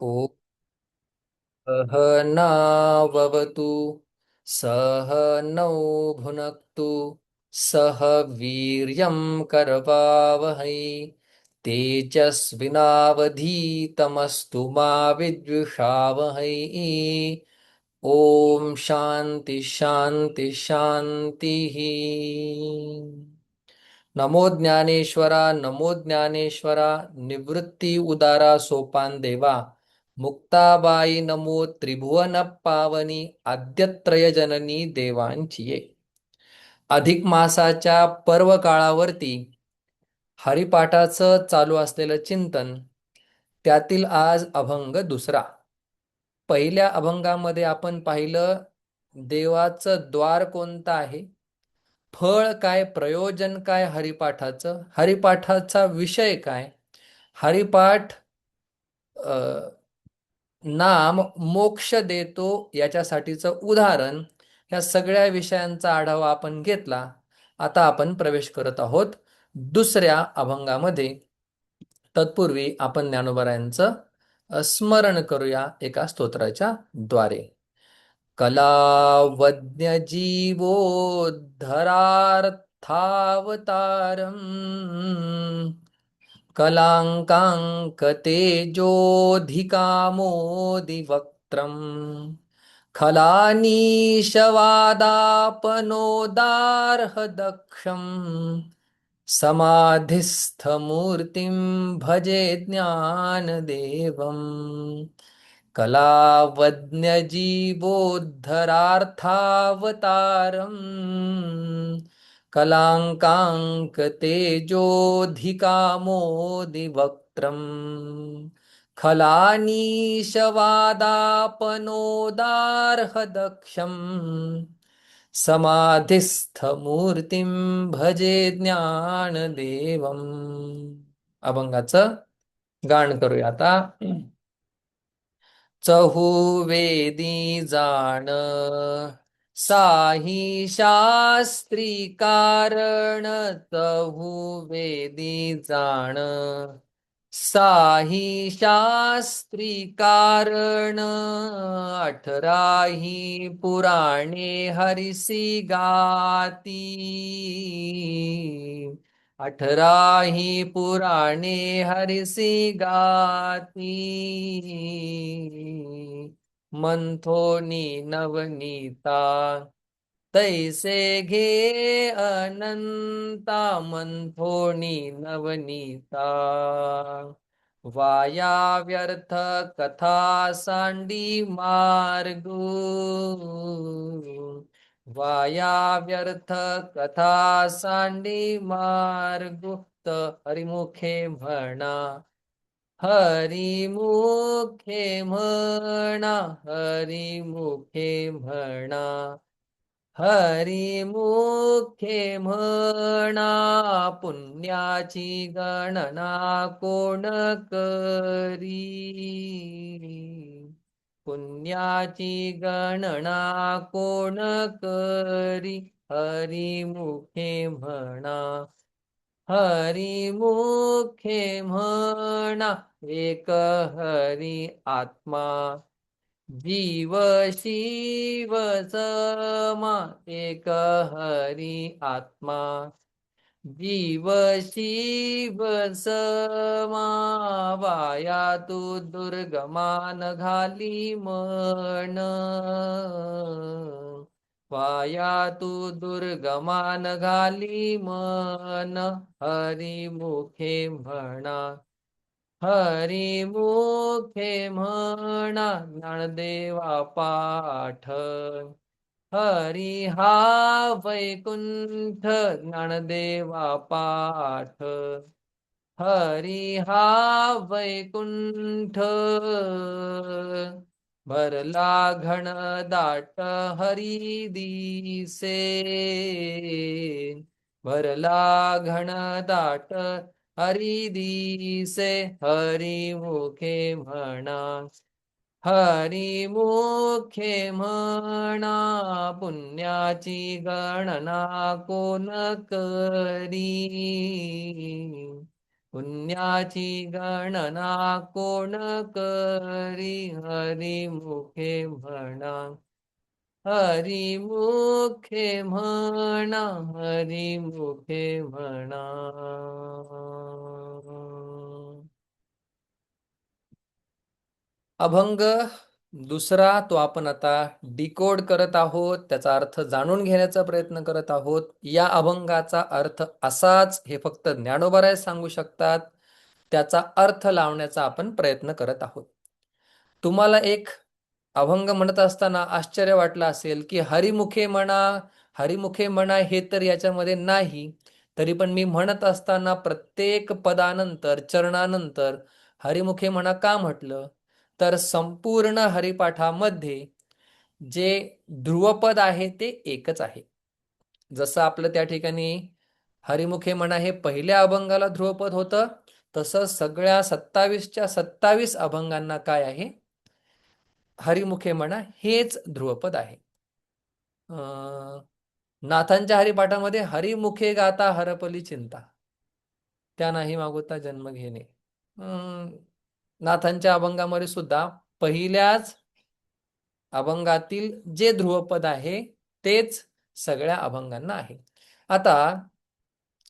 ॐ सहनाववतु सहनौ भुनक्तु सह वीर्यं करवावहै तेजस्विनावधीतमस्तु मा विद्विषावहै। ॐ शान्ति शान्ति शान्तिः। नमो ज्ञानेश्वरा नमो ज्ञानेश्वरा निवृत्ती उदारा सोपान देवा मुक्ताबाई नमो त्रिभुवन पावनी आद्यत्रय जननी देवांचिये. अधिक मासाच्या पर्व काळावरती हरिपाठाचं चालू असलेलं चिंतन, त्यातील आज अभंग दुसरा. पहिल्या अभंगामध्ये आपण पाहिलं देवाचं द्वार कोणतं आहे, फळ काय, प्रयोजन काय हरिपाठाचं, हरिपाठाचा विषय काय, हरिपाठ नाम मोक्ष देतो याच्यासाठीचं उदाहरण, या सगळ्या विषयांचा आढावा आपण घेतला. आता आपण प्रवेश करत आहोत दुसऱ्या अभंगामध्ये. तत्पूर्वी आपण ज्ञानोबरायांचं स्मरण करूया एका स्तोत्राच्या द्वारे. कलावज्ञ जीवोद्धरार्थावतारम् कलाङ्काङ्कतेजोऽधिकामोदिवक्त्रम् खलानीशवादापनोदार्हदक्षम् समाधिस्थमूर्तिं भजे ज्ञानदेवम्. कलावज्ञजीवोद्धरार्थावतारम् कलाङ्काङ्कतेजोऽधिकामोदिवक्त्रम् खलानीशवादापनोदार्हदक्षम् समाधिस्थमूर्तिं भजे ज्ञानदेवम्. अभंगाचं गान करूया आता. चहुवेदी जाण साही शास्त्री कारण, चहुवेदी जाण साही शास्त्री कारण, अठराही पुराणे हरिसी गाती, अठराही पुराणे हरिसी गाती, मंथोनी नवनीता तैसे घे अनंता, मंथोनी नवनीता वाया व्यर्थ कथा सांडी मार्गू, वाया व्यर्थ कथा सांडी मार्गू, हरिमुखे म्हणा, हरिमुखे म्हणा, हरिमुखे म्हणा, हरिमुखे म्हणा, पुण्याची गणना कोण करी, पुण्याची गणना कोण करी, हरिमुखे म्हणा, हरिमुखे म्हणा, एक हरी आत्मा जीव शिव समा, एक हरी आत्मा जीव शिव समा, वाया तू दुर्गमान घाली मन, वाया तू दुर्गमान घाली मन, हरिमुखे म्हणा, हरिमुखे म्हणा, ज्ञानदेवा पाठ, हरी हा वैकुंठ, ज्ञानदेवा पाठ, हरी हा वैकुंठ, भरला घन दाट हरी दिसे, भरला घन दाट हरी दिसे, हरिमुखे म्हणा, हरिमुखे म्हणा, पुण्याची गणना कोण करी, पुण्याची गणना कोण करी, हरी मुखे म्हणा. हरी मुखे म्हणा, हरी मुखे म्हणा. अभंग दुसरा तो आपण आता डिकोड करत आहोत, त्याचा अर्थ जाणून घेण्याचा प्रयत्न करत आहोत. या अभंगाचा अर्थ असाच हे फक्त ज्ञानोबाराय सांगू शकतात. त्याचा अर्थ लावण्याचा आपण प्रयत्न करत आहोत. तुम्हाला एक अभंग म्हणत असताना आश्चर्य वाटलं असेल की हरिमुखे म्हणा, हरिमुखे म्हणा हे तर याच्यामध्ये नाही. तरी पण मी म्हणत असताना प्रत्येक पदानंतर चरणानंतर हरिमुखे म्हणा का म्हटलं, तर संपूर्ण हरिपाठामध्ये जे ध्रुवपद आहे ते एकच आहे. जसं आपलं त्या ठिकाणी हरिमुखे म्हणा हे पहिल्या अभंगाला ध्रुवपद होतं, तसं सगळ्या 27च्या 27 अभंगांना काय आहे, हरिमुखे म्हणा हेच ध्रुवपद आहे. नाथांच्या हरिपाठामध्ये हरिमुखे गाता हरपली चिंता, त्या नाही मागोता जन्म घेणे. नाथांच्या अभंगामध्ये सुद्धा पहिल्याच अभंगातील जे ध्रुवपद आहे तेच सगळ्या अभंगांना आहे. आता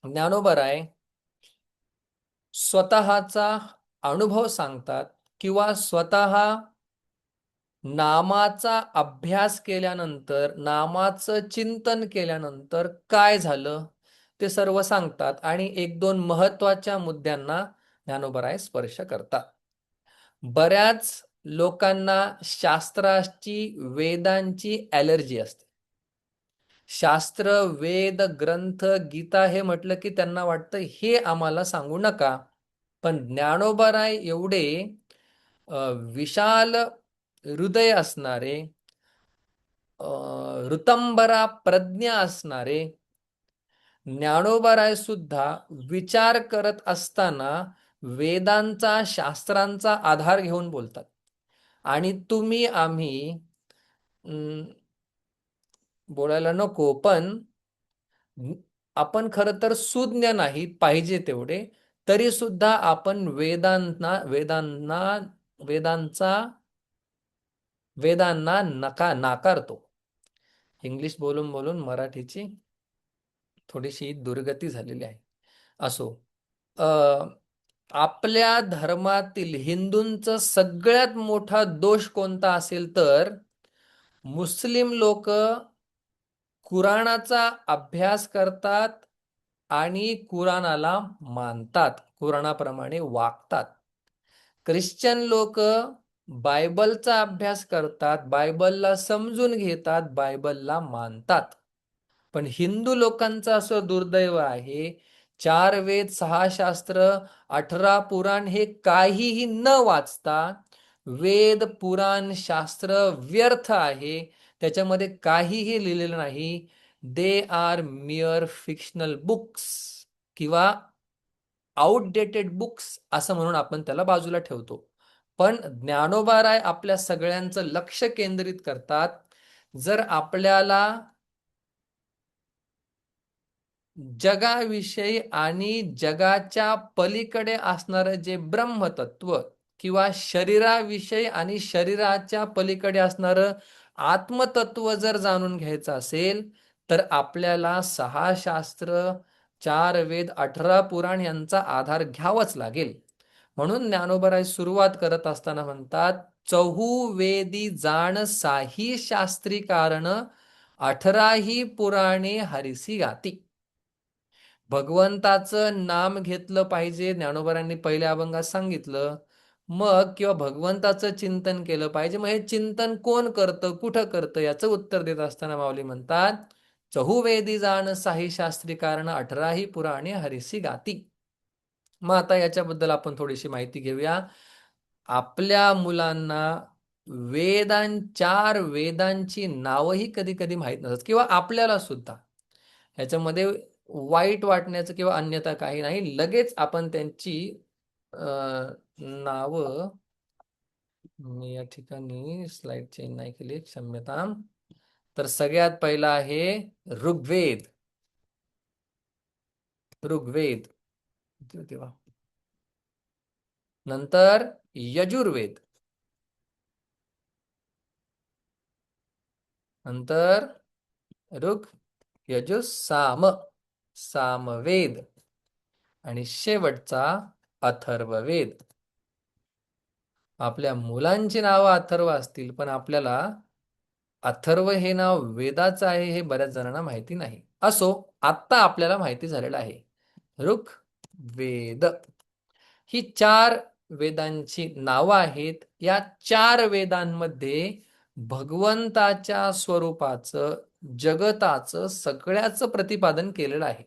ज्ञानोबराय स्वतःचा अनुभव सांगतात किंवा स्वतः नामाचा अभ्यास केल्यानंतर, नामाचं चिंतन केल्यानंतर काय झालं ते सर्व सांगतात आणि एक दोन महत्वाच्या मुद्द्यांना ज्ञानोबराय स्पर्श करतात. बऱ्याच लोकांना शास्त्राची, वेदांची ॲलर्जी असते. शास्त्र, वेद, ग्रंथ, गीता हे म्हटलं की त्यांना वाटतं हे आम्हाला सांगू नका. पण ज्ञानोबराय एवढे विशाल हृदय असणारे, ऋतंभरा प्रज्ञा असणारे ज्ञानोबराय सुद्धा विचार करत असताना वेदांचा, शास्त्रांचा आधार घेऊन बोलतात. आणि तुम्ही आम्ही बोलायला नको, पण आपण खरं तर सुज्ञ नाही पाहिजे तेवढे, तरी सुद्धा आपण वेदांना नाकारतो. इंग्लिश बोलून बोलून मराठीची थोडीशी दुर्गती झालेली आहे. असो, आपल्या धर्मातील हिंदूंचा सगळ्यात मोठा दोष कोणता असेल तर मुस्लिम लोक कुराणाचा अभ्यास करतात आणि कुराणाला मानतात, कुराणाप्रमाणे वागतात. ख्रिश्चन लोक बायबलचा अभ्यास करतात, बायबलला समजून घेतात, बायबलला मानतात. पण हिंदू लोकांचं असं दुर्दैव आहे, 4 वेद, 6 शास्त्र, 18 पुराण हे काहीही न वाचता, वेद, पुराण, शास्त्र व्यर्थ आहे, त्याच्यामध्ये काहीही लिहिलेलं नाही. दे आर मिअर फिक्शनल बुक्स किंवा आउटडेटेड बुक्स असं म्हणून आपण त्याला बाजूला ठेवतो. पण ज्ञानोबाराय आपल्या सगळ्यांचं लक्ष केंद्रित करतात. जर आपल्याला जगाविषयी आणि जगाच्या पलीकडे असणारं जे ब्रह्मतत्व किंवा शरीराविषयी आणि शरीराच्या पलीकडे असणारं आत्मतत्व जर जाणून घ्यायचं असेल तर आपल्याला 6 शास्त्र, 4 वेद, 18 पुराण यांचा आधार घ्यावाच लागेल. म्हणून ज्ञानोबराय सुरुवात करत असताना म्हणतात, चहू जाण साही शास्त्री कारण, 18ही पुराणे हरिसी गाती. भगवंताचं नाम घेतलं पाहिजे, ज्ञानोबरांनी पहिल्या अभंगात सांगितलं. मग किंवा भगवंताचं चिंतन केलं पाहिजे. मग हे चिंतन कोण करतं, कुठं करतं, याचं उत्तर देत असताना माऊली म्हणतात, चहुवेदी जाण साही शास्त्री कारण, 18ही पुराणे हरिसी गाती. मग आता याच्याबद्दल आपण थोडीशी माहिती घेऊया. आपल्या मुलांना 4 वेदांची नावही कधी कधी माहीत नसतात किंवा आपल्याला सुद्धा. ह्याच्यामध्ये वाईट वाटण्याचं किंवा अन्यथा काही नाही. लगेच आपण त्यांची नावं, मी या ठिकाणी स्लाइड चेंज नाही केली, क्षम्यता. तर सगळ्यात पहिला आहे ऋग्वेद. ऋग्वेद तेव्हा नंतर यजुर्वेद, नंतर ऋग, यजुः, साम, सामवेद आणि शेवटचा अथर्ववेद. आपल्या मुलांची नावं अथर्व असतील, पण आपल्याला अथर्व हे नाव वेदाचं आहे हे बऱ्याच जणांना माहिती नाही. असो, आत्ता आपल्याला माहिती झालेलं आहे. ऋग, वेद ही 4 वेदांची नावं आहेत. या 4 वेदांमध्ये भगवंताच्या स्वरूपाचं, जगताचं, सगळ्याचं प्रतिपादन केलेलं आहे.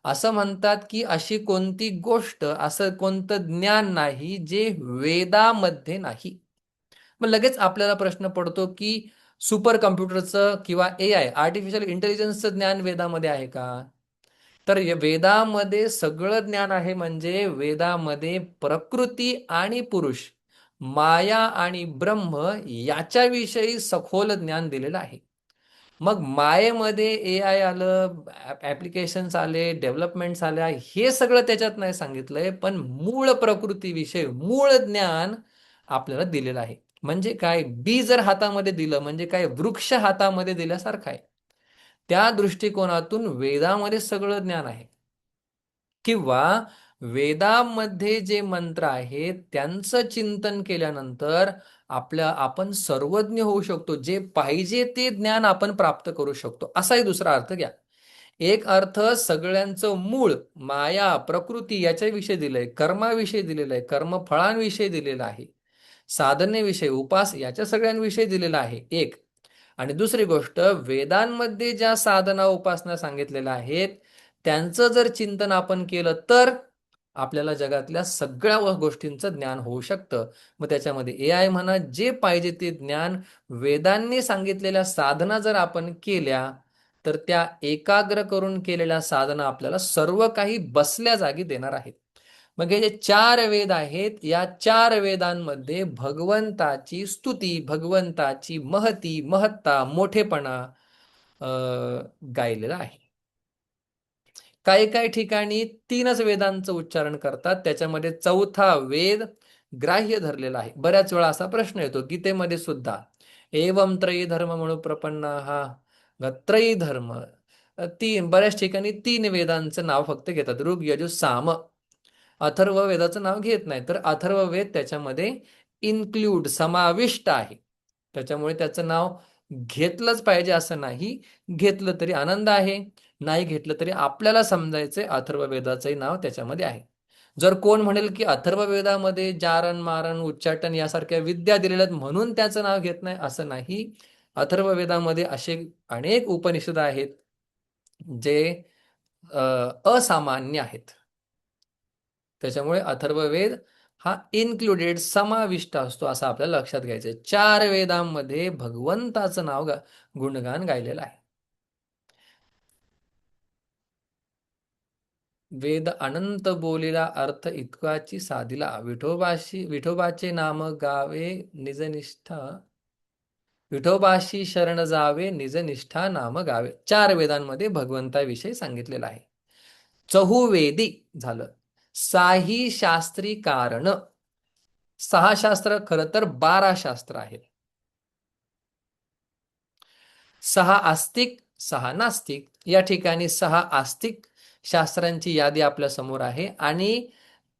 असं म्हणतात की अशी कोणती गोष्ट, असं कोणतं ज्ञान नाही जे वेदामध्ये नाही. मग लगेच आपल्याला प्रश्न पडतो की सुपर कम्प्युटरचं किंवा AI, आर्टिफिशियल इंटेलिजन्सचं ज्ञान वेदामध्ये आहे का? तर वेदामध्ये सगळं ज्ञान आहे. म्हणजे वेदामध्ये प्रकृती आणि पुरुष, माया आणि ब्रह्म याच्याविषयी सखोल ज्ञान दिलेलं आहे. मग मायेमध्ये AI आलं, ऍप्लिकेशन्स आले, डेव्हलपमेंट्स आल्या, हे सगळं त्याच्यात नाही सांगितलंय. पण मूळ प्रकृतीविषयी मूळ ज्ञान आपल्याला दिलेलं आहे. म्हणजे काय, बी जर हातामध्ये दिलं म्हणजे काय, वृक्ष हातामध्ये दिल्यासारखं आहे. त्या दृष्टिकोनातून वेदामध्ये सगळं ज्ञान आहे. किंवा वेदामध्ये जे मंत्र आहेत त्यांचं चिंतन केल्यानंतर आपण सर्वज्ञ होऊ शकतो. जे पाहिजे ते ज्ञान आपण प्राप्त करू शकतो, असाही दुसरा अर्थ घ्या. एक अर्थ सगळ्यांचं मूळ माया प्रकृती याच्याविषयी दिलंय, कर्माविषयी दिलेलं आहे, कर्मफळांविषयी दिलेलं आहे, साधनेविषयी उपास याच्या सगळ्यांविषयी दिलेला आहे एक. आणि दुसरी गोष्ट, वेदांमध्ये ज्या साधना उपासना सांगितलेल्या आहेत त्यांचं जर चिंतन आपण केलं तर आपल्याला जगातल्या सगळ्या गोष्टींचं ज्ञान होऊ शकतं. मग त्याच्यामध्ये AI म्हणा, जे पाहिजे ते ज्ञान वेदांनी सांगितलेल्या साधना जर आपण केल्या तर त्या एकाग्र करून केलेल्या साधना आपल्याला सर्व काही बसल्या जागी देणार आहेत. मग हे जे 4 वेद आहेत, या 4 वेदांमध्ये भगवंताची स्तुती, भगवंताची महती, महत्ता, मोठेपणा गायलेला आहे. काही काही ठिकाणी 3च वेदांचं उच्चारण करतात. त्याच्यामध्ये 4था वेद ग्राह्य धरलेला आहे. बऱ्याच वेळा असा प्रश्न येतो गीतेमध्ये सुद्धा, एवं त्रयी धर्म म्हणून प्रपन्ना हा त्रयी धर्म. बऱ्याच ठिकाणी 3 वेदांचं नाव फक्त घेतात, ऋग, यजुः, साम. अथर्व वेदाचं नाव घेत नाही. तर अथर्व वेद त्याच्यामध्ये इन्क्लूड, समाविष्ट आहे. त्याच्यामुळे त्याचं नाव घेतलंच पाहिजे असं नाही. घेतलं तरी आनंद आहे, नाही घेतलं तरी आपल्याला समजायचंय अथर्व वेदाचंही नाव त्याच्यामध्ये आहे. जर कोण म्हणेल की अथर्व वेदामध्ये जारण मारण उच्चाटन यासारख्या विद्या दिलेल्या आहेत म्हणून त्याचं नाव घेत नाही, असं नाही. अथर्व वेदामध्ये असे अनेक उपनिषद आहेत जे असामान्य आहेत. त्याच्यामुळे अथर्ववेद हा इन्क्लुडेड, समाविष्ट असतो असं आपल्याला लक्षात घ्यायचंय. 4 वेदांमध्ये भगवंताचं नाव गुणगान गायलेलं आहे. वेद अनंत बोलिला अर्थ इतकाची साधिला, विठोबाचे नाम गावे निजनिष्ठा, विठोबाशी शरण जावे निजनिष्ठा नाम गावे. 4 वेदांमध्ये भगवंताविषयी सांगितलेलं आहे. चहुवेदी झालं. साही शास्त्री कारण. 6 शास्त्र, खरं तर 12 शास्त्र आहेत. 6 आस्तिक, 6 नास्तिक. या ठिकाणी 6 आस्तिक शास्त्रांची यादी आपल्या समोर आहे आणि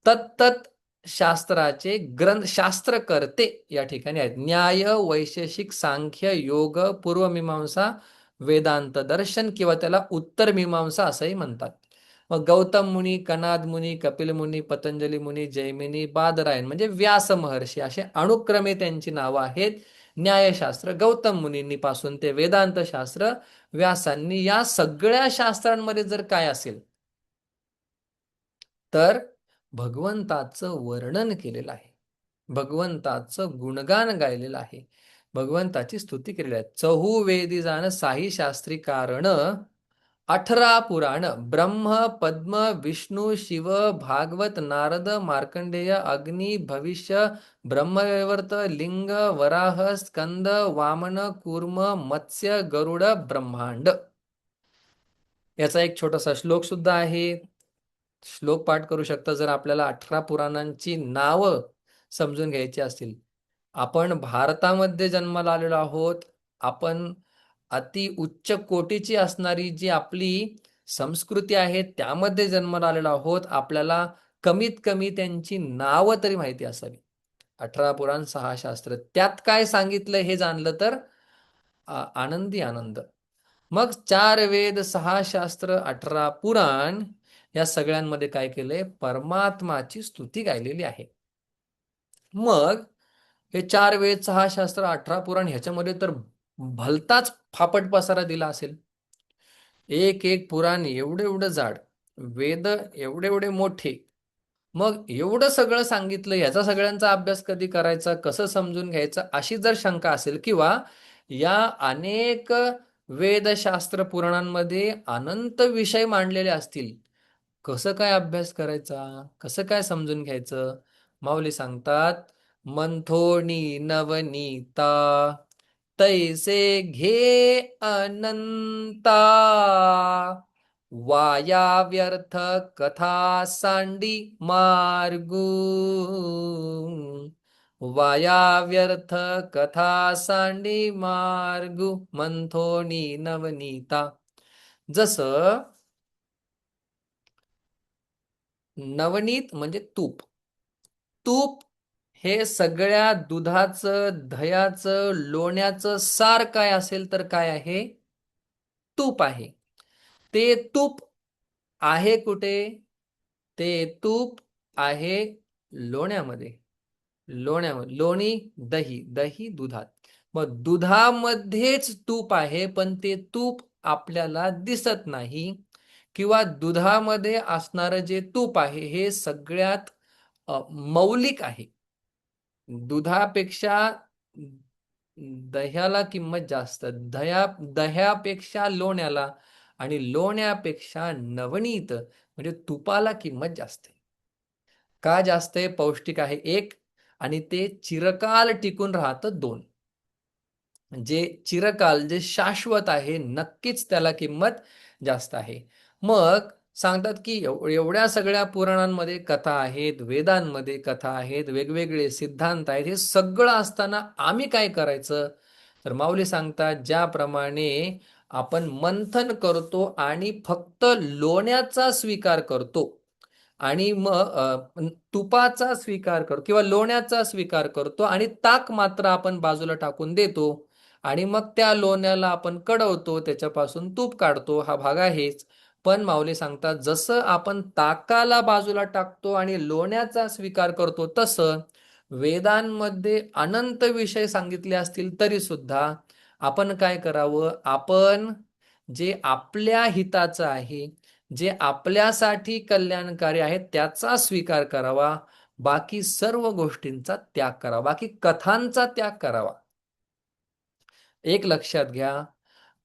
तत्तत शास्त्राचे ग्रंथ, शास्त्रकर्ते या ठिकाणी आहेत. न्याय, वैशेषिक, सांख्य, योग, पूर्वमीमांसा, वेदांत दर्शन किंवा त्याला उत्तर मीमांसा असंही म्हणतात. मग गौतम मुनी, कनाद मुनी, कपिल मुनी, पतंजली मुनी, जैमिनी, बादरायण म्हणजे व्यास महर्षी असे अनुक्रमे त्यांची नावं आहेत. न्यायशास्त्र गौतम मुनींनी पासून ते वेदांत शास्त्र व्यासांनी. या सगळ्या शास्त्रांमध्ये जर काय असेल तर भगवंताचं वर्णन केलेलं आहे, भगवंताचं गुणगान गायलेलं आहे, भगवंताची स्तुती केलेली आहे. चहुवेदी जाण साही शास्त्री कारण, 18 पुराण ब्रह्म, पद्म, विष्णू, शिव, भागवत, नारद, मार्कंडेय, अग्नी, भविष्य, ब्रह्मवैवर्त, लिंग, वराह, स्कंद, वामन, कूर्म, मत्स्य, गरुड, ब्रह्मांड. याचा एक छोटासा श्लोक सुद्धा आहे. श्लोक पाठ करू शकता जर आपल्याला 18 पुराणांची नावं समजून घ्यायची असतील. आपण भारतामध्ये जन्माला आलेलो आहोत. आपण अति उच्च कोटीची असणारी जी आपली संस्कृती आहे त्यामध्ये जन्माला आलेलो आहोत. आपल्याला कमीत कमी त्यांची नावं तरी माहिती असावी. 18 पुराण 6 शास्त्र त्यात काय सांगितलं हे जाणलं तर आनंदी आनंद. मग 4 वेद 6 शास्त्र 18 पुराण या सगळ्यांमध्ये काय केलंय, परमात्माची स्तुती गायलेली आहे. मग हे 4 वेद 6 शास्त्र 18 पुराण ह्याच्यामध्ये तर भलताच फापट पसारा दिला असेल. एक एक पुराण एवढे एवढं जाड, वेद एवढे एवढे मोठे. मग एवढं सगळं सांगितलं, याचा सगळ्यांचा अभ्यास कधी करायचा, कसं समजून घ्यायचं, अशी जर शंका असेल किंवा या अनेक वेदशास्त्र पुराणांमध्ये अनंत विषय मांडलेले असतील, कसं काय अभ्यास करायचा, कसं काय समजून घ्यायचं? माऊली सांगतात, मंथोनी नवनीता तैसे घे अनंता, वाया व्यर्थ कथा सांडी मार्गू, वाया व्यर्थ कथा सांडी मार्गू, मंथोनी नवनीता. जसं नवनीत म्हणजे तूप. तूप हे सगळ्या दुधाचं, दह्याचं, लोण्याचं सार काय असेल तर काय आहे? तूप आहे. ते तूप आहे कुठे? ते तूप आहे लोण्यामध्ये. लोण्यामध्ये लोणी दही, दही दुधात. मग दुधामध्येच तूप आहे, पण ते तूप आपल्याला दिसत नाही. किंवा दुधामध्ये असणारं जे तूप आहे हे सगळ्यात मौलिक आहे. दुधापेक्षा दह्याला किंमत जास्त, दह्यापेक्षा लोण्याला आणि लोण्यापेक्षा नवनीत म्हणजे तुपाला किंमत जास्त आहे. का जास्त आहे? पौष्टिक आहे एक, आणि ते चिरकाल टिकून राहतं दोन. जे चिरकाल, जे शाश्वत आहे, नक्कीच त्याला किंमत जास्त आहे. मग सांगतात की एवढ्या सगळ्या पुराणांमध्ये कथा आहेत, वेदांमध्ये कथा आहेत, वेगवेगळे सिद्धांत आहेत, हे सगळं असताना आम्ही काय करायचं? तर माऊली सांगतात, ज्याप्रमाणे आपण मंथन करतो आणि फक्त लोण्याचा स्वीकार करतो आणि मग तुपाचा स्वीकार करतो किंवा लोण्याचा स्वीकार करतो आणि ताक मात्र आपण बाजूला टाकून देतो आणि मग त्या लोण्याला आपण कडवतो, त्याच्यापासून तूप काढतो, हा भाग आहेच. पण माऊली सांगतात, जसं आपण ताकाला बाजूला टाकतो आणि लोण्याचा स्वीकार करतो, तसं वेदांमध्ये अनंत विषय सांगितले असतील तरी सुद्धा आपण काय करावं? आपण जे आपल्या हिताचं आहे, जे आपल्यासाठी कल्याणकारी आहे, त्याचा स्वीकार करावा. बाकी सर्व गोष्टींचा त्याग करावा, बाकी कथांचा त्याग करावा. एक लक्षात घ्या,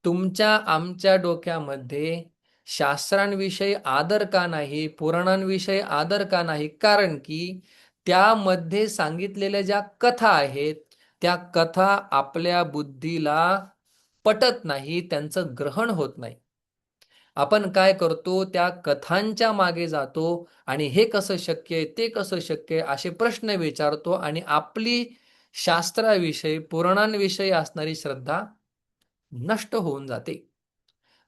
तुमच्या आमच्या डोक्यामध्ये शास्त्रांविषयी आदर का नाही, पुराणांविषयी आदर का नाही? कारण की त्यामध्ये सांगितलेल्या ज्या कथा आहेत, त्या कथा आपल्या बुद्धीला पटत नाही, त्यांचं ग्रहण होत नाही. आपण काय करतो? त्या कथांच्या मागे जातो आणि हे कसं शक्य आहे, ते कसं शक्य आहे, असे प्रश्न विचारतो आणि आपली शास्त्राविषयी, पुराणांविषयी असणारी श्रद्धा नष्ट होऊन जाते.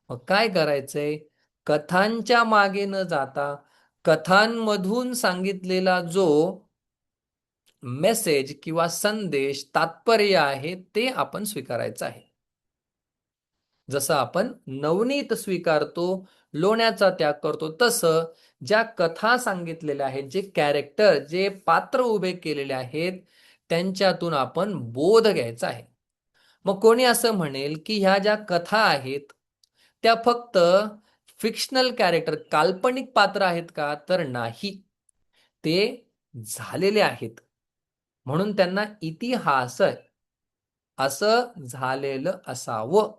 मग काय करायचंय? कथांच्या मागे न जाता कथांमधून सांगितलेला जो मेसेज किंवा संदेश, तात्पर्य आहे, ते आपण स्वीकारायचं आहे. जसं आपण नवनीत स्वीकारतो, लोण्याचा त्याग करतो, तसं ज्या कथा सांगितलेल्या आहेत, जे कॅरेक्टर, जे पात्र उभे केलेले आहेत, त्यांच्यातून आपण बोध घ्यायचा आहे. मग कोणी असं म्हणेल की ह्या ज्या कथा आहेत त्या फक्त फिक्शनल कॅरेक्टर, काल्पनिक पात्र आहेत का? तर नाही, ते झालेले आहेत. म्हणून त्यांना इतिहास असं झालेलं असावं,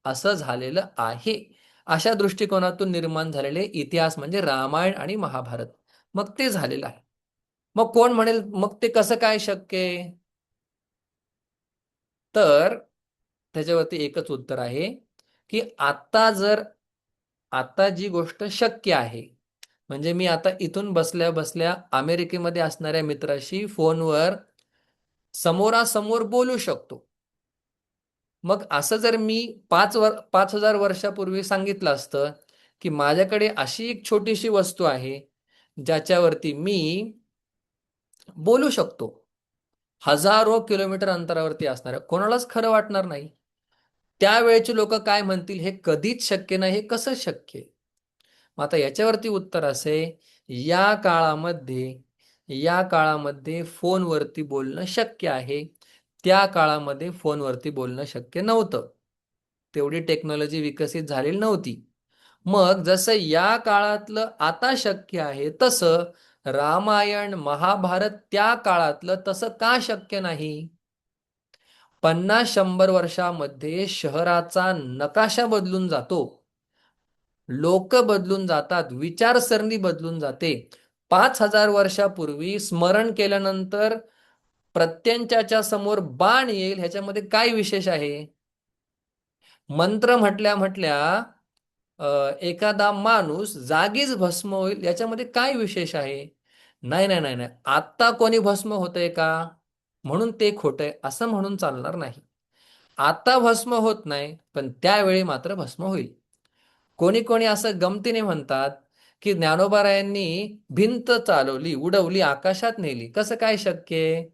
असं झालेलं आहे, अशा दृष्टिकोनातून निर्माण झालेले इतिहास म्हणजे रामायण आणि महाभारत. मग ते झालेलं आहे. मग कोण म्हणेल मग ते कसं काय शक्य आहे? तर त्याच्यावरती एकच उत्तर आहे की आता जी गोष्ट शक्य आहे म्हणजे मी आता इथून बसल्या बसल्या अमेरिकेमध्ये असणाऱ्या मित्राशी फोनवर समोरासमोर बोलू शकतो. मग असं जर मी 5,000 वर्षापूर्वी सांगितलं असतं की माझ्याकडे अशी एक छोटीशी वस्तू आहे ज्याच्यावरती मी बोलू शकतो, हजारो किलोमीटर अंतरावरती असणार आहे, कोणालाच खरं वाटणार नाही. त्यावेळेचे लोक काय म्हणतील, हे कधीच शक्य नाही, हे कसं शक्य आहे? मग आता याच्यावरती उत्तर असे, या काळामध्ये या काळामध्ये फोनवरती बोलणं शक्य आहे. त्या काळामध्ये फोनवरती बोलणं शक्य नव्हतं. तेवढी टेक्नॉलॉजी विकसित झालेली नव्हती. मग जसं या काळातलं आता शक्य आहे, तसं रामायण महाभारत त्या काळातलं तसं का शक्य नाही? 50-100 वर्षामध्ये शहराचा नकाशा बदलून जातो, लोक बदलून जातात, विचारसरणी बदलून जाते. 5,000 वर्षापूर्वी स्मरण केल्यानंतर प्रत्यंच्याच्या समोर बाण येईल, ह्याच्यामध्ये काय विशेष आहे? मंत्र म्हटल्या म्हटल्या एखादा माणूस जागीच भस्म होईल, याच्यामध्ये काय विशेष आहे? नाही नाही नाही नाही, आत्ता कोणी भस्म होतंय का म्हणून ते खोटंय असं म्हणून चालणार नाही. आता भस्म होत नाही, पण त्यावेळी मात्र भस्म होईल. कोणी कोणी असं गमतीने म्हणतात की ज्ञानोबारायांनी भिंत चालवली, उडवली, आकाशात नेली, कसं काय शक्य आहे?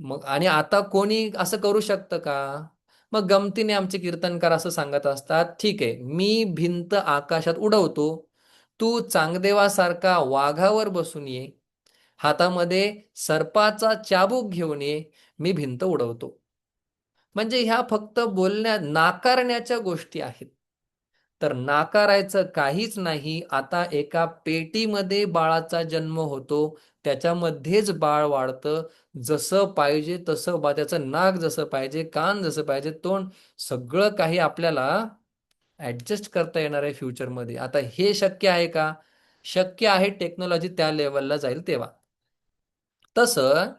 मग आणि आता कोणी असं करू शकतं का? मग गमतीने आमचे कीर्तनकार असं सांगत असतात, ठीक आहे, मी भिंत आकाशात उडवतो, तू चांगदेवासारखा वाघावर बसून ये, हातामध्ये सर्पाचा चाबूक घेऊन ये, मी भिंत उडवतो. म्हणजे ह्या फक्त नाकारण्याच्या गोष्टी आहेत. तर नाकारायचं काहीच नाही. आता एका पेटीमध्ये बाळाचा जन्म होतो, त्याच्यामध्येच बाळ वाढतं, जसं पाहिजे तसं त्याचं नाक जसं पाहिजे, कान जसं पाहिजे, तोंड, सगळं काही आपल्याला ऍडजस्ट करता येणार आहे फ्युचरमध्ये. आता हे शक्य आहे का? शक्य आहे, टेक्नॉलॉजी त्या लेवलला जाईल तेव्हा. तसं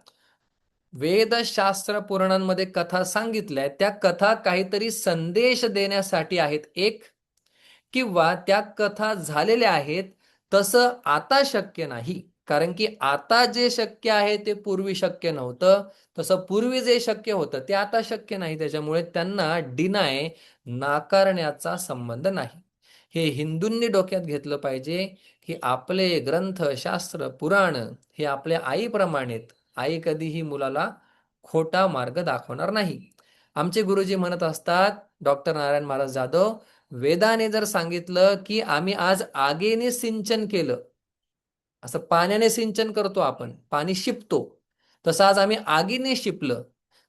वेदशास्त्र पुराणांमध्ये कथा सांगितल्या, त्या कथा काहीतरी संदेश देण्यासाठी आहेत एक, किंवा त्या कथा झालेल्या आहेत. तसं आता शक्य नाही, कारण की आता जे शक्य आहे ते पूर्वी शक्य नव्हतं. तसं पूर्वी जे शक्य होतं ते आता शक्य नाही. त्याच्यामुळे त्यांना नाकारण्याचा संबंध नाही. हे हिंदूंनी डोक्यात घेतलं पाहिजे की आपले ग्रंथ, शास्त्र, पुराण हे आपल्या आईप्रमाणेत. आई कधीही मुलाला खोटा मार्ग दाखवणार नाही. आमचे गुरुजी म्हणत असतात, डॉक्टर नारायण महाराज जाधव, वेदाने जर सांगितलं की आम्ही आज आगीने सिंचन केलं, असं पाण्याने सिंचन करतो आपण, पाणी शिपतो, तसं आज आम्ही आगीने शिपलं,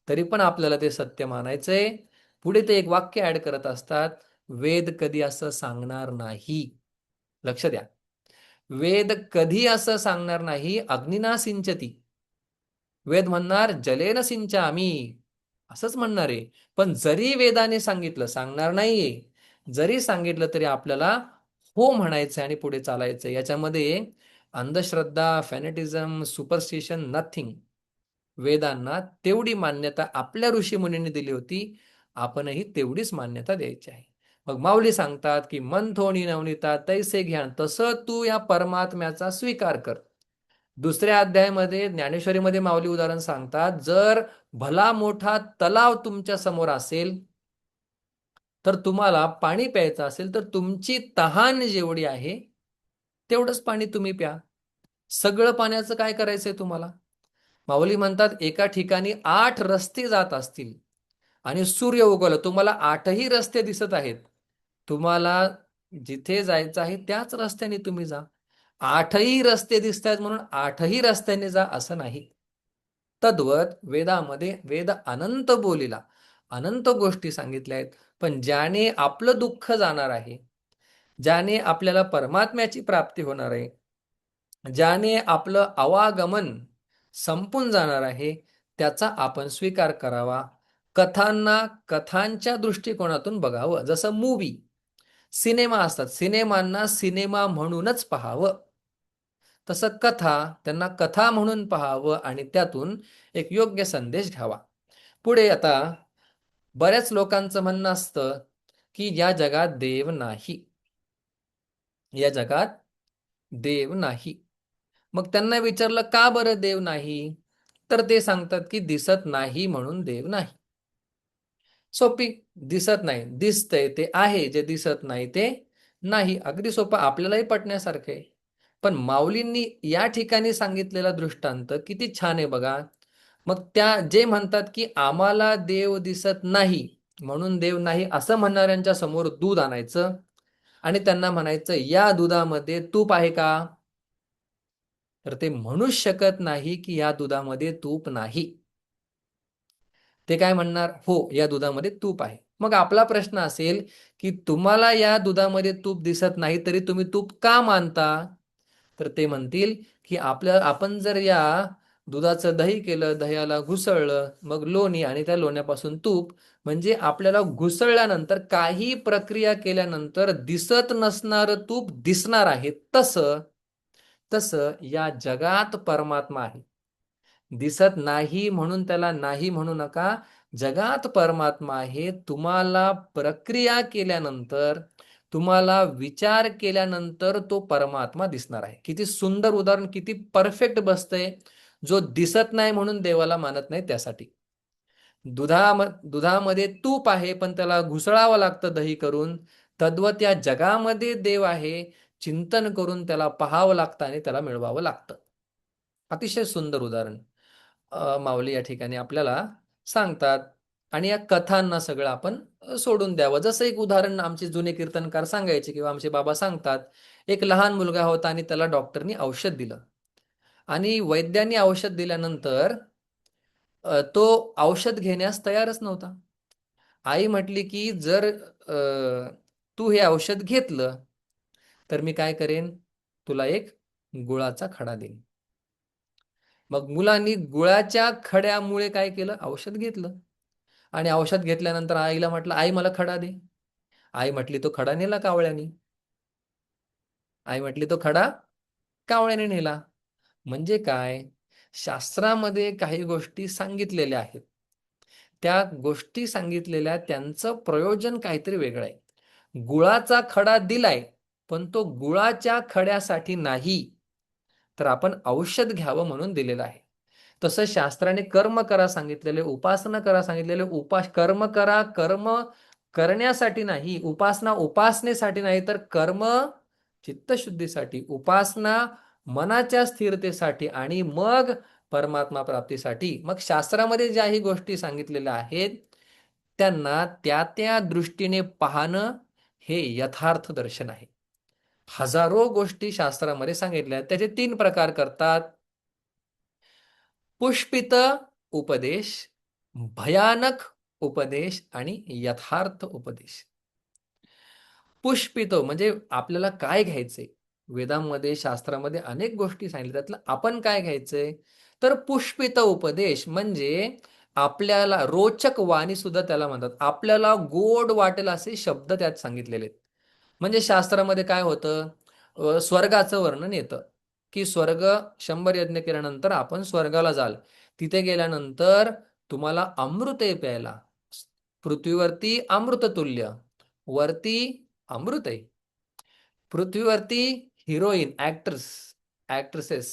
तरी पण आपल्याला ते सत्य मानायचंय. पुढे ते एक वाक्य ऍड करत असतात, वेद कधी असं सांगणार नाही. लक्ष द्या, वेद कधी असं सांगणार नाही अग्निना सिंचती. वेद म्हणणार जलेन सिंचामी, असंच म्हणणार आहे. पण जरी वेदाने सांगितलं, सांगणार नाहीये, जरी सांगितलं तरी आपल्याला हो म्हणायचं आणि पुढे चालायचं. याच्यामध्ये अंधश्रद्धा, फॅनेटिझम, सुपरस्टिशन, नथिंग. वेदांना तेवढी मान्यता आपल्या ऋषीमुनींनी दिली होती, आपणही तेवढीच मान्यता द्यायची आहे. मग माऊली सांगतात की मन थोणी नवनीता तैसे घ्यान, तसं तू या परमात्म्याचा स्वीकार कर. दुसऱ्या अध्यायामध्ये ज्ञानेश्वरीमध्ये माऊली उदाहरण सांगतात, जर भला मोठा तलाव तुमच्या समोर असेल, तर तुम्हाला पाणी प्यायचं असेल, तर तुमची तहान जेवढी आहे तेवढंच पाणी तुम्ही प्या. सगळं पाण्याचं काय करायचंय तुम्हाला? माऊली म्हणतात, एका ठिकाणी 8 रस्ते जात असतील आणि सूर्य उगवला, तुम्हाला 8ही रस्ते दिसत आहेत, तुम्हाला जिथे जायचं आहे त्याच रस्त्याने तुम्ही जा. 8ही रस्ते दिसत आहेत म्हणून 8ही रस्त्याने जा असं नाही. तद्वत वेदामध्ये वेद अनंत बोलीला, अनंत गोष्टी सांगितल्या आहेत. पण ज्याने आपलं दुःख जाणार आहे, ज्याने आपल्याला परमात्म्याची प्राप्ती होणार आहे, ज्याने आपलं आवागमन संपून जाणार आहे, त्याचा आपण स्वीकार करावा. कथांच्या दृष्टिकोनातून बघावं. जसं मूवी, सिनेमा असतात, सिनेमांना सिनेमा म्हणूनच पाहावं. तसं कथा, त्यांना कथा म्हणून पाहावं आणि त्यातून एक योग्य संदेश घ्यावा. पुढे आता बऱ्याच लोकांचं म्हणणं असतं की या जगात देव नाही. या जगात देव नाही. मग त्यांना विचारलं का बरं देव नाही? तर ते सांगतात की दिसत नाही म्हणून देव नाही. सोपी. दिसत नाही, दिसतंय ते आहे, जे दिसत नाही ते नाही. अगदी सोपं, आपल्यालाही पटण्यासारखं आहे. पण माऊलींनी या ठिकाणी सांगितलेला दृष्टांत किती छान आहे बघा. मग त्या जे म्हणतात की आम्हाला देव दिसत नाही म्हणून देव नाही असं म्हणणाऱ्यांच्या समोर दूध आणायचं आणि त्यांना म्हणायचं या दुधामध्ये तूप आहे का? तर ते म्हणूच शकत नाही की या दुधामध्ये तूप नाही. ते काय म्हणणार, हो या दुधामध्ये तूप आहे. मग आपला प्रश्न असेल की तुम्हाला या दुधामध्ये तूप दिसत नाही तरी तुम्ही तूप का मानता? तर ते म्हणतील की आपण जर या दुधाचं दही केलं, दह्याला घुसळलं, मग लोणी आणि त्या लोण्यापासून तूप, म्हणजे आपल्याला घुसळल्यानंतर काही प्रक्रिया केल्यानंतर दिसत नसणारं तूप दिसणार आहे. तसं तसं या जगात परमात्मा आहे. दिसत नाही म्हणून त्याला नाही म्हणू नका. जगात परमात्मा आहे. तुम्हाला प्रक्रिया केल्यानंतर, तुम्हाला विचार केल्यानंतर तो परमात्मा दिसणार आहे. किती सुंदर उदाहरण, किती परफेक्ट बसतंय. जो दिसत नाही म्हणून देवाला मानत नाही त्यासाठी. दुधामध्ये तूप आहे पण त्याला घुसळावं लागतं दही करून. तद्वत या जगामध्ये देव आहे, चिंतन करून त्याला पाहावं लागतं आणि त्याला मिळवावं लागतं. अतिशय सुंदर उदाहरण माऊली या ठिकाणी आपल्याला सांगतात. आणि या कथांना सगळं आपण सोडून द्यावं. जसं एक उदाहरण आमचे जुने कीर्तनकार सांगायचे किंवा आमचे बाबा सांगतात. एक लहान मुलगा होता आणि त्याला डॉक्टरनी औषध दिलं आणि वैद्यांनी औषध दिल्यानंतर तो औषध घेण्यास तयारच नव्हता. आई म्हटली की जर तू हे औषध घेतलं तर मी काय करेन, तुला एक गुळाचा खडा देईन. मग मुलांनी गुळाच्या खड्यामुळे काय केलं, औषध घेतलं. आणि औषध घेतल्यानंतर आईला म्हटलं, आई मला खडा दे. आई म्हटली तो खडा नेला कावळ्यानी. आई म्हटली तो खडा कावळ्याने नेला. म्हणजे काय, शास्त्रामध्ये काही गोष्टी सांगितलेल्या आहेत. त्या गोष्टी सांगितलेल्या त्यांचं प्रयोजन काहीतरी वेगळं आहे. गुळाचा खडा दिलाय पण तो गुळाच्या खड्यासाठी नाही, तर आपण औषध घ्यावं म्हणून दिलेलं आहे. तसं शास्त्राने कर्म करा सांगितलेले, उपासना करा सांगितलेले, कर्म करा, कर्म करण्यासाठी नाही, उपासना उपासनेसाठी नाही, तर कर्म चित्तशुद्धीसाठी, उपासना मनाच्या स्थिरतेसाठी आणि मग परमात्मा प्राप्तीसाठी. मग शास्त्रामध्ये ज्याही गोष्टी सांगितलेल्या आहेत त्यांना त्या त्या दृष्टीने पाहणं हे यथार्थ दर्शन आहे. हजारो गोष्टी शास्त्रामध्ये सांगितल्या आहेत. त्याचे 3 प्रकार करतात. पुष्पित उपदेश, भयानक उपदेश आणि यथार्थ उपदेश. पुष्पित म्हणजे आपल्याला काय घ्यायचंय. वेदांमध्ये, शास्त्रामध्ये अनेक गोष्टी सांगितल्या, त्यातलं आपण काय घ्यायचंय. तर पुष्पित उपदेश म्हणजे आपल्याला रोचक वाणी सुद्धा त्याला म्हणतात. आपल्याला गोड वाटेल असे शब्द त्यात सांगितलेले आहेत. म्हणजे शास्त्रामध्ये काय होतं, स्वर्गाचं वर्णन येतं की स्वर्ग 100 यज्ञ केल्यानंतर आपण स्वर्गाला जाल. तिथे गेल्यानंतर तुम्हाला अमृत आहे प्यायला. पृथ्वीवरती अमृततुल्य, वरती अमृत आहे. पृथ्वीवरती हिरोईन, ऍक्ट्रेसेस,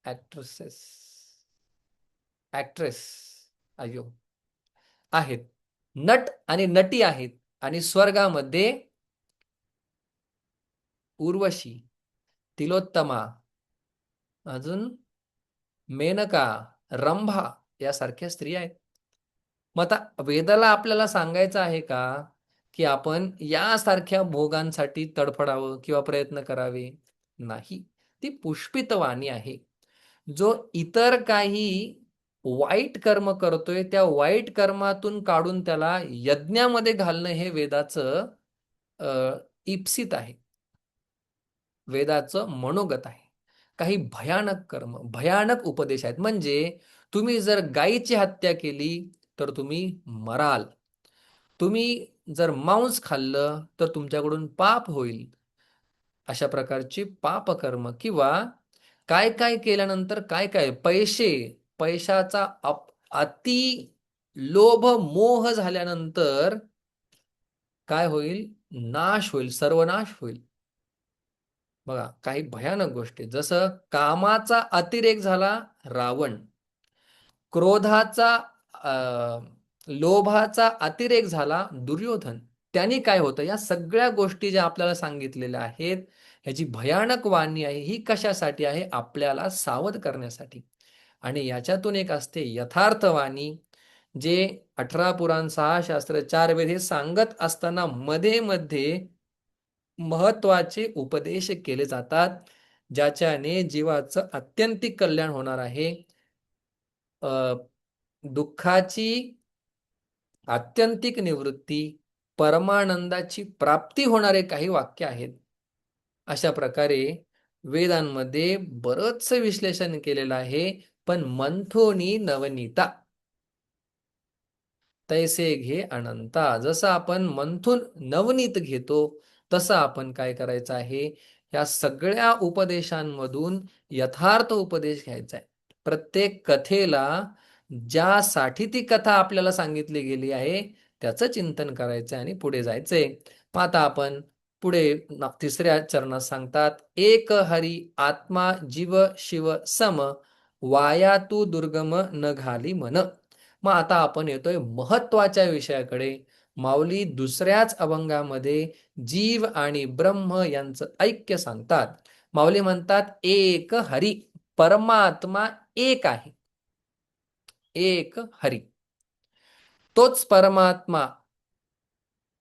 ऍक्ट्रेसेस, ऍक्ट्रेस, अयो आहेत. नट आणि नटी आहेत. आणि स्वर्गामध्ये उर्वशी, तिलोत्तमा, अजून मेनका, रंभा यासारख्या स्त्रिया आहेत. मग आता वेदाला आपल्याला सांगायचं आहे का की आपण यासारख्या भोगांसाठी तडफडावं किंवा प्रयत्न करावे? नाही. ती पुष्पित वाणी आहे. जो इतर काही वाईट कर्म करतोय त्या वाईट कर्मातून काढून त्याला यज्ञामध्ये घालणं हे वेदाचं इप्सित आहे. वेदाचं मनोगत आहे. काही भयानक कर्म, भयानक उपदेश आहेत. म्हणजे तुम्ही जर गायीची हत्या केली तर तुम्ही मराल. तुम्ही जर मांस खाल्लं तर तुमच्याकडून पाप होईल. अशा प्रकारची पापकर्म किंवा काय काय केल्यानंतर काय काय पैशाचा अति लोभ मोह झाल्यानंतर काय होईल? नाश होईल, सर्वनाश होईल. बघा, काही भयानक गोष्टी, जसं कामाचा अतिरेक झाला रावण, क्रोधाचा लोभाचा अतिरेक झाला दुर्योधन. त्यांनी काय होतं, या सगळ्या गोष्टी ज्या आपल्याला सांगितलेल्या आहेत, ह्याची भयानक वाणी आहे, ही कशासाठी आहे? आपल्याला सावध करण्यासाठी. आणि याच्यातून एक असते यथार्थवाणी, जे 18 पुराण 6 शास्त्र 4 वेद हे सांगत असताना मध्ये मध्ये महत्वाचे उपदेश केले जातात, ज्याच्याने जीवाचं आत्यंतिक कल्याण होणार आहे. अ, दुःखाची आत्यंतिक निवृत्ती, परमानंदाची प्राप्ती होणारे काही वाक्य आहेत. अशा प्रकारे वेदांमध्ये बरंचसं विश्लेषण केलेलं आहे. पण मंथोनी नवनीता तैसे घे अनंता, जसं आपण मंथून नवनीत घेतो, तसं आपण काय करायचं आहे, या सगळ्या उपदेशांमधून यथार्थ उपदेश घ्यायचा आहे. प्रत्येक कथेला ज्यासाठी ती कथा आपल्याला सांगितली गेली आहे, त्याचं चिंतन करायचं आणि पुढे जायचंय. मग आता आपण पुढे तिसऱ्या चरणात सांगतात, एक हरी आत्मा जीव शिव सम, वाया तू दुर्गम न घाली मन. मग आता आपण येतोय महत्वाच्या विषयाकडे. माऊली दुसऱ्याच अभंगामध्ये जीव आणि ब्रह्म यांचं ऐक्य सांगतात. माऊली म्हणतात, एक हरी, परमात्मा एक आहे. एक हरी, तोच परमात्मा,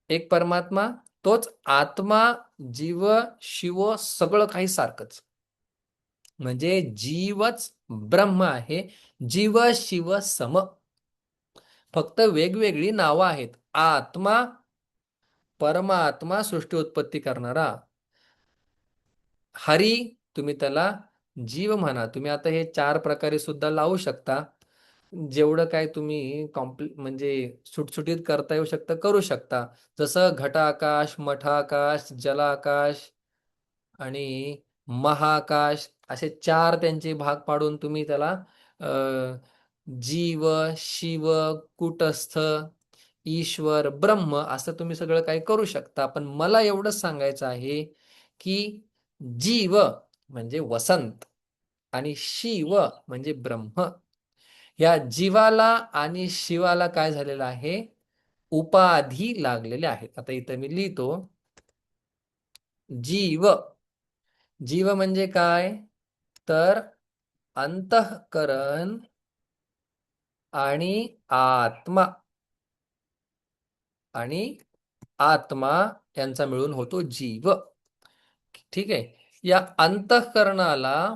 एक परमात्मा, तोच आत्मा, जीव शिव सगळं काही सारखंच. म्हणजे जीवच ब्रह्म आहे, जीव शिव सम. फक्त वेगवेगळी नावं आहेत. आत्मा, परमात्मा, सृष्टी उत्पत्ती करणारा. हरी, तुम्ही त्याला जीव म्हणा. तुम्ही आता हे 4 प्रकारे सुद्धा लावू शकता. जेवढं काय तुम्ही म्हणजे सुटसुटीत करता येऊ शकतं, करू शकता. जसं घटाकाश, मठाकाश, जलाकाश आणि महाकाश, असे 4 त्यांचे भाग पाडून तुम्ही त्याला अ, जीव, शिव, कूटस्थ, ईश्वर, ब्रह्म असं तुम्ही सगळं काही करू शकता. पण मला एवढंच सांगायचं आहे की जीव म्हणजे वसंत आणि शिव म्हणजे ब्रह्म. या जीवाला आणि शिवाला काय झालेलं आहे? उपाधी लागलेल्या आहेत. आता इथं मी लिहितो, जीव. जीव म्हणजे काय? तर अंतःकरण आणि आत्मा, आणि आत्मा यांचा मिळून होतो जीव. ठीक आहे. या अंतःकरणाला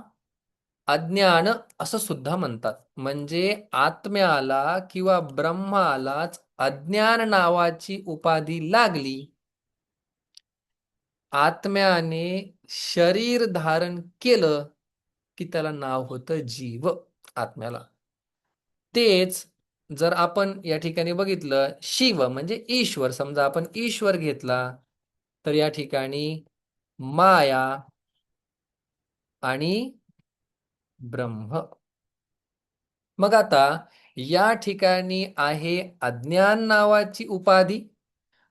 अज्ञान असं सुद्धा म्हणतात. म्हणजे आत्म्याला किंवा ब्रह्मालाच अज्ञान नावाची उपाधी लागली. आत्म्याने शरीर धारण केलं की त्याला नाव होतं जीव, आत्म्याला. तेच जर आपण या ठिकाणी बघितलं, शिव म्हणजे ईश्वर, समजा आपण ईश्वर घेतला, तर या ठिकाणी माया आणि ब्रह्म. मग आता या ठिकाणी आहे अज्ञान नावाची उपाधी,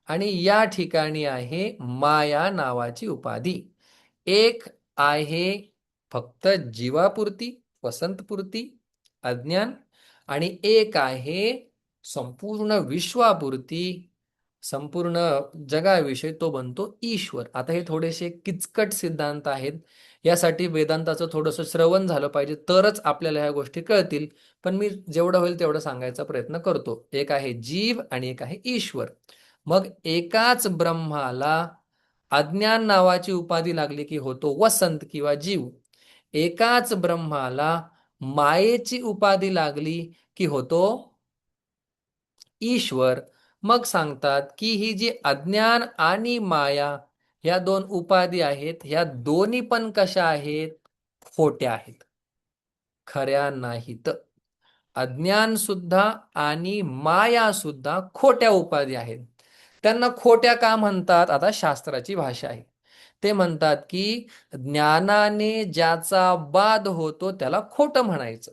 आणि या ठिकाणी आहे माया नावाची उपाधी. एक आहे फक्त जीवापुरती, वसंतपुरती अज्ञान, आणि एक आहे संपूर्ण विश्वापुरती, संपूर्ण जगाविषयी, तो बनतो ईश्वर. आता हे थोडेसे किचकट सिद्धांत आहेत. यासाठी वेदांताचं थोडंसं श्रवण झालं पाहिजे, तरच आपल्याला ह्या गोष्टी कळतील. पण मी जेवढं होईल तेवढं सांगायचा प्रयत्न करतो. एक आहे जीव आणि एक आहे ईश्वर. मग एकाच ब्रह्माला अज्ञान नावाची उपाधी लागली की होतो वसंत किंवा जीव. एकाच ब्रह्माला मायेची उपाधी लागली की होतो ईश्वर. मग सांगतात की ही जी अज्ञान आणि माया ह्या 2 उपाधी आहेत, ह्या दोन्ही पण कशा आहेत? खोट्या आहेत, खऱ्या नाहीत. अज्ञान सुद्धा आणि माया सुद्धा खोट्या उपाधी आहेत. त्यांना खोट्या का म्हणतात? आता शास्त्राची भाषा आहे. ते म्हणतात की ज्ञानाने ज्याचा बाध होतो त्याला खोटं म्हणायचं.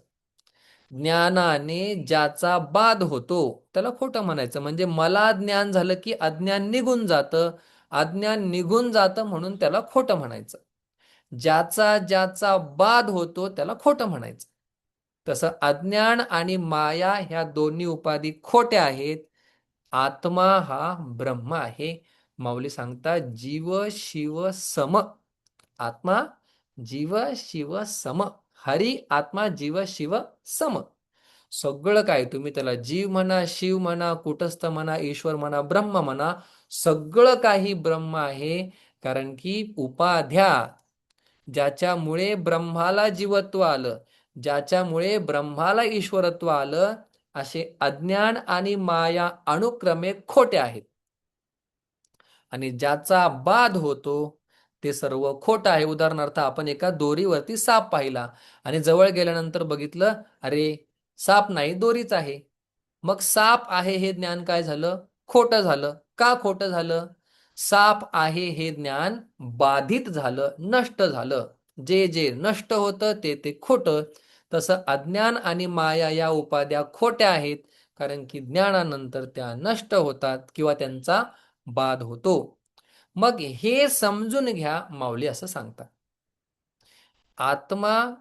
ज्ञानाने ज्याचा बाध होतो त्याला खोटं म्हणायचं. म्हणजे मला ज्ञान झालं की अज्ञान निघून जातं, अज्ञान निघून जातं म्हणून त्याला खोटं म्हणायचं. ज्याचा ज्याचा बाध होतो त्याला खोटं म्हणायचं. तसं अज्ञान आणि माया ह्या दोन्ही उपाधी खोट्या आहेत. आत्मा हा ब्रह्म आहे. माऊली सांगतात जीव शिव सम. आत्मा जीव शिव सम. हरी आत्मा जीव शिव सम. सगळं काय तुम्ही त्याला जीव म्हणा, शिव म्हणा, कुटस्थ म्हणा, ईश्वर म्हणा, ब्रह्म म्हणा, सगळं काही ब्रह्म आहे. कारण की उपाध्या ज्याच्यामुळे ब्रह्माला जीवत्व आलं, ज्याच्यामुळे ब्रह्माला ईश्वरत्व आलं, असे अज्ञान आणि माया अनुक्रमे खोटे आहेत. आणि ज्याचा बाध होतो ते सर्व खोट आहे. उदाहरणार्थ आपण एका दोरीवरती साप पाहिला आणि जवळ गेल्यानंतर बघितलं, अरे साप नाही दोरीच आहे. मग साप आहे हे ज्ञान काय झालं? खोटं झालं. का खोटं झालं? साप आहे हे ज्ञान बाधित झालं, नष्ट झालं. जे जे नष्ट होतं ते खोटं. तसं अज्ञान आणि माया या उपाध्या खोट्या आहेत, कारण की ज्ञानानंतर त्या नष्ट होतात किंवा त्यांचा बाध होतो. मग हे समजून घ्या, माऊली असं सांगतात. आत्मा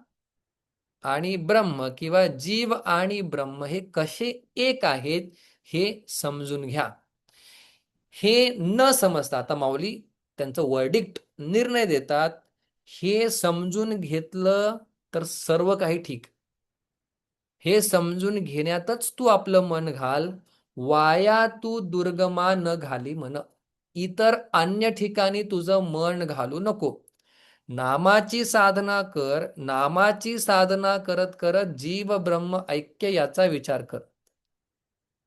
आणि ब्रह्म किंवा जीव आणि ब्रह्म हे कसे एक आहेत हे समजून घ्या. हे न समजता आता माऊली त्यांचं वर्डिक्ट निर्णय देतात, हे समजून घेतलं तर सर्व काही ठीक. हे समजून घेण्यातच तू आपलं मन घाल. वाया तू दुर्गमा न घाली मन. इतर अन्य ठिकाणी तुझं मन घालू नको. नामाची साधना कर. नामाची साधना करत करत जीव ब्रह्म ऐक्य याचा विचार कर.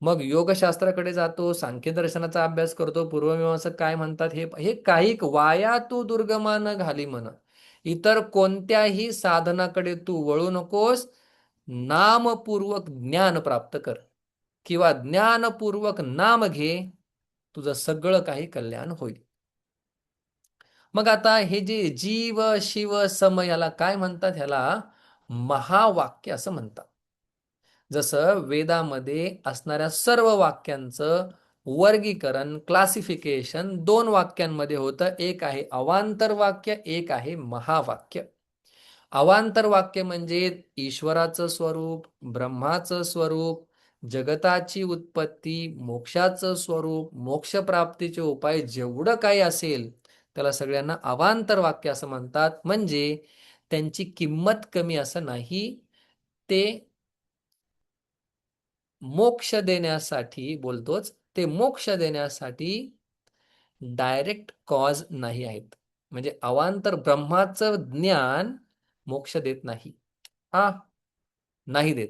मग योगशास्त्राकडे जातो, सांख्य दर्शनाचा अभ्यास करतो, पूर्वमीमांसक काय म्हणतात हे हे काही वाया तू दुर्गमा न घाली म्हण. इतर कोणत्याही साधनाकडे तू वळू नकोस. नामपूर्वक ज्ञान प्राप्त कर किंवा ज्ञानपूर्वक नाम घे. तुझं सगळं काही कल्याण होईल. मग आता हे जे जीव शिव सम याला काय म्हणतात? ह्याला महावाक्य असं म्हणतात. जसं वेदामध्ये असणाऱ्या सर्व वाक्यांचं वर्गीकरण, क्लासिफिकेशन दोन वाक्यांमध्ये होतं. एक आहे अवांतर वाक्य, एक आहे महावाक्य. अवांतर वाक्य म्हणजे ईश्वराचं स्वरूप, ब्रह्माचं स्वरूप, जगताची उत्पत्ती, मोक्षाचं स्वरूप, मोक्षप्राप्तीचे उपाय जेवढं काही असेल त्याला सगळ्यांना अवांतर वाक्य असं म्हणतात. म्हणजे त्यांची किंमत कमी असं नाही. ते मोक्ष देण्यासाठी बोलतोच, ते मोक्ष देण्यासाठी डायरेक्ट कॉज नाही आहेत. म्हणजे अवांतर ब्रह्माचं ज्ञान मोक्ष देत नाही. हा नाही देत.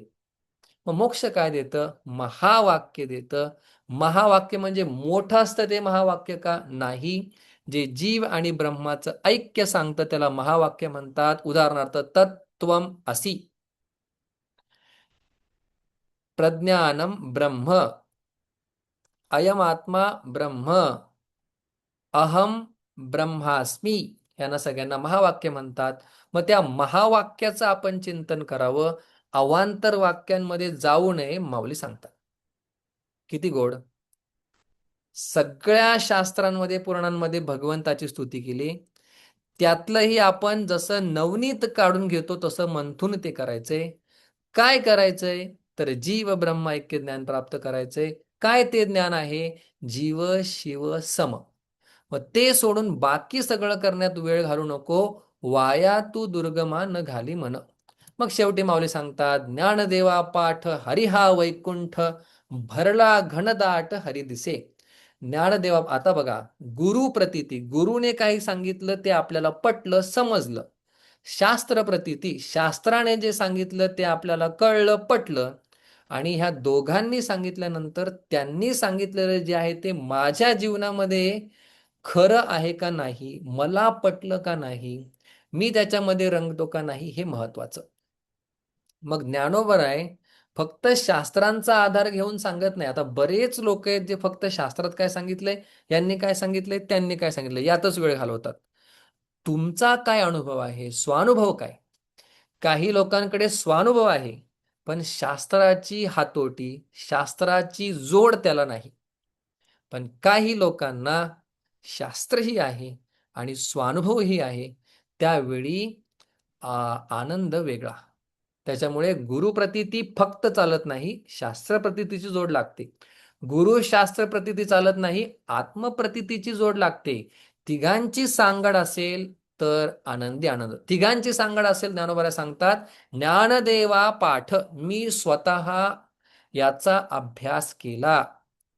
मग मोक्ष काय देतं? महावाक्य देतं. महावाक्य म्हणजे मोठं असतं ते महावाक्य का? नाही. जे जीव आणि ब्रह्माचं ऐक्य सांगतं त्याला महावाक्य म्हणतात. उदाहरणार्थ तत्त्वम असि, प्रज्ञानम ब्रह्म, अयम आत्मा ब्रह्म, अहम ब्रह्मास्मी, यांना सगळ्यांना महावाक्य म्हणतात. मग त्या महावाक्याचं आपण चिंतन करावं, अवांतर वाक्यांमध्ये जाऊ नये, माऊली सांगतात. किती गोड. सगळ्या शास्त्रांमध्ये पुराणांमध्ये भगवंताची स्तुती केली. त्यातलंही आपण जसं नवनीत काढून घेतो तसं मंथून ते करायचंय. काय करायचंय? तर जीव ब्रह्म ऐक्य ज्ञान प्राप्त करायचंय. काय ते ज्ञान आहे? जीव शिव सम. मग ते सोडून बाकी सगळं करण्यात वेळ घालू नको. वाया तू दुर्गमा न घाली मन. मग शेवटी माऊली सांगतात, ज्ञानदेवा पाठ हरिहा वैकुंठ, भरला घनदाट हरी दिसे. ज्ञानदेवा, आता बघा, गुरु प्रतीती, गुरुने काही सांगितलं ते आपल्याला पटलं, समजलं. शास्त्र प्रतीती, शास्त्राने जे सांगितलं ते आपल्याला कळलं, पटलं. आणि ह्या दोघांनी सांगितल्यानंतर त्यांनी सांगितलेलं जे आहे ते माझ्या जीवनामध्ये खरं आहे का नाही, मला पटलं का नाही, मी त्याच्यामध्ये रंगतो का नाही, हे महत्वाचं. मग ज्ञानोबर आहे फक्त शास्त्रांचा आधार घेऊन सांगत नाही. आता बरेच लोक आहेत जे फक्त शास्त्रात काय सांगितलंय, यांनी काय सांगितलंय, त्यांनी काय सांगितलंय, यातच वेळ घालवतात. तुमचा काय अनुभव आहे, स्वानुभव काय? काही लोकांकडे स्वानुभव आहे, पण शास्त्राची हातोटी, शास्त्राची जोड त्याला नाही. पण काही लोकांना शास्त्रही आहे आणि स्वानुभवही आहे. त्यावेळी आनंद वेगळा. त्याच्यामुळे गुरुप्रतीती फक्त चालत नाही, शास्त्रप्रतीतीची जोड लागते. गुरु शास्त्र प्रतीती चालत नाही, आत्मप्रतीतीची जोड लागते. तिघांची सांगड असेल तर आनंदी आनंद. तिघांची सांगड असेल, ज्ञानोबा सांगतात, ज्ञानदेवा पाठ मी स्वतः याचा अभ्यास केला.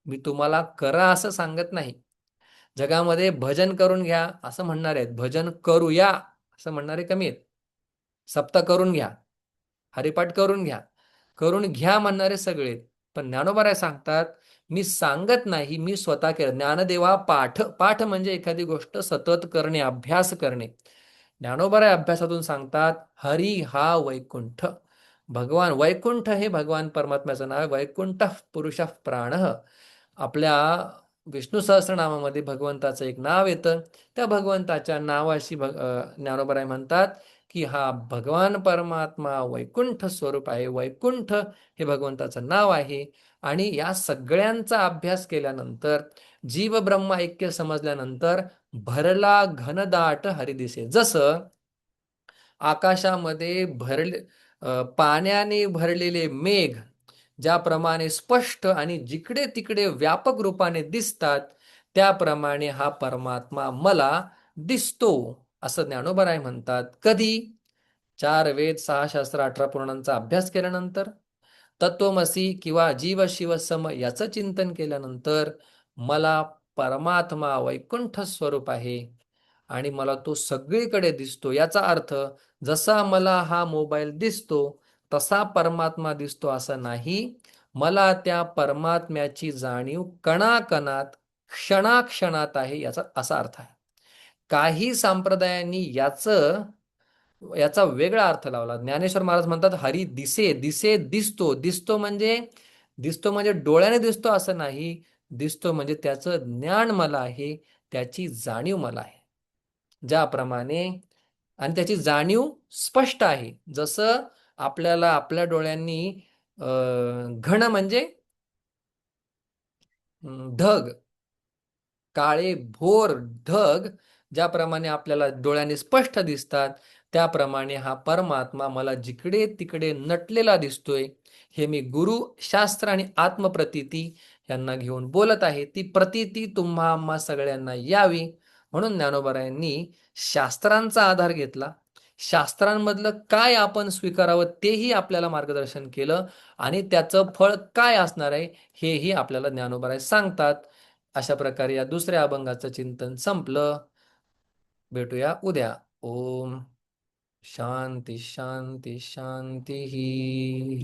मी तुम्हाला करा असं सांगत नाही. जगामध्ये भजन करून घ्या असं म्हणणार आहेत, भजन करूया असं म्हणणारे कमी आहेत. सप्ताह करून घ्या, हरिपाठ करून घ्या, करून घ्या म्हणणारे सगळे. पण ज्ञानोबा सांगतात, मी सांगत नाही, मी स्वतः केलं. ज्ञानदेवा पाठ, पाठ म्हणजे एखादी गोष्ट सतत करणे, अभ्यास करणे. ज्ञानोबा अभ्यासातून सांगतात, हरी हा वैकुंठ. भगवान वैकुंठ हे भगवान परमात्म्याचं नाव. वैकुंठ पुरुष प्राण. आपल्या विष्णू सहस्रनामामध्ये भगवंताचं एक नाव येतं. त्या भगवंताच्या नावाशी ज्ञानोबा म्हणतात की हा भगवान परमात्मा वैकुंठ स्वरूप आहे. वैकुंठ हे भगवंताचं नाव आहे. आणि या सगळ्यांचा अभ्यास केल्यानंतर, जीव ब्रह्म ऐक्य समजल्यानंतर भरला घनदाट हरी दिसे. जसं आकाशामध्ये पाण्याने भरलेले मेघ ज्याप्रमाणे स्पष्ट आणि जिकडे तिकडे व्यापक रूपाने दिसतात, त्याप्रमाणे हा परमात्मा मला दिसतो असं ज्ञानोबा म्हणतात. कधी? 4 वेद 6 शास्त्र 18 पुराणांचा अभ्यास केल्यानंतर, तत्वमसी किंवा जीव शिव सम याचं चिंतन केल्यानंतर मला परमात्मा वैकुंठ स्वरूप आहे आणि मला तो सगळीकडे दिसतो. याचा अर्थ, जसा मला हा मोबाईल दिसतो तसा परमात्मा दिसतो असं नाही. मला त्या परमात्म्याची जाणीव कणाकणात, क्षणाक्षणात आहे, याचा असा अर्थ आहे. काही संप्रदायांनी याचा वेगळा अर्थ लावला. ज्ञानेश्वर महाराज म्हणतात, हरी दिसे, दिसे दिसतो. दिसतो म्हणजे डोळ्याने दिसतो असं नाही. दिसतो म्हणजे त्याचं ज्ञान मला आहे, त्याची जाणीव मला आहे. ज्याप्रमाणे, आणि त्याची जाणीव स्पष्ट आहे. जसं आपल्याला आपल्या डोळ्यांनी घन म्हणजे ढग, काळे भोर ढग ज्याप्रमाणे आपल्याला डोळ्याने स्पष्ट दिसतात, त्याप्रमाणे हा परमात्मा मला जिकडे तिकडे नटलेला दिसतोय. हे मी गुरु शास्त्र आणि आत्मप्रतीती यांना घेऊन बोलत आहे. ती प्रतीती तुम्हा आम्हा सगळ्यांना यावी म्हणून ज्ञानोबरायांनी शास्त्रांचा आधार घेतला. शास्त्रांमधलं काय आपण स्वीकारावं तेही आपल्याला मार्गदर्शन केलं आणि त्याचं फळ काय असणार आहे हेही आपल्याला ज्ञानोबराय सांगतात. अशा प्रकारे या दुसऱ्या अभंगाचं चिंतन संपलं. भेटूया उद्या. ओम शांती शांती शांती.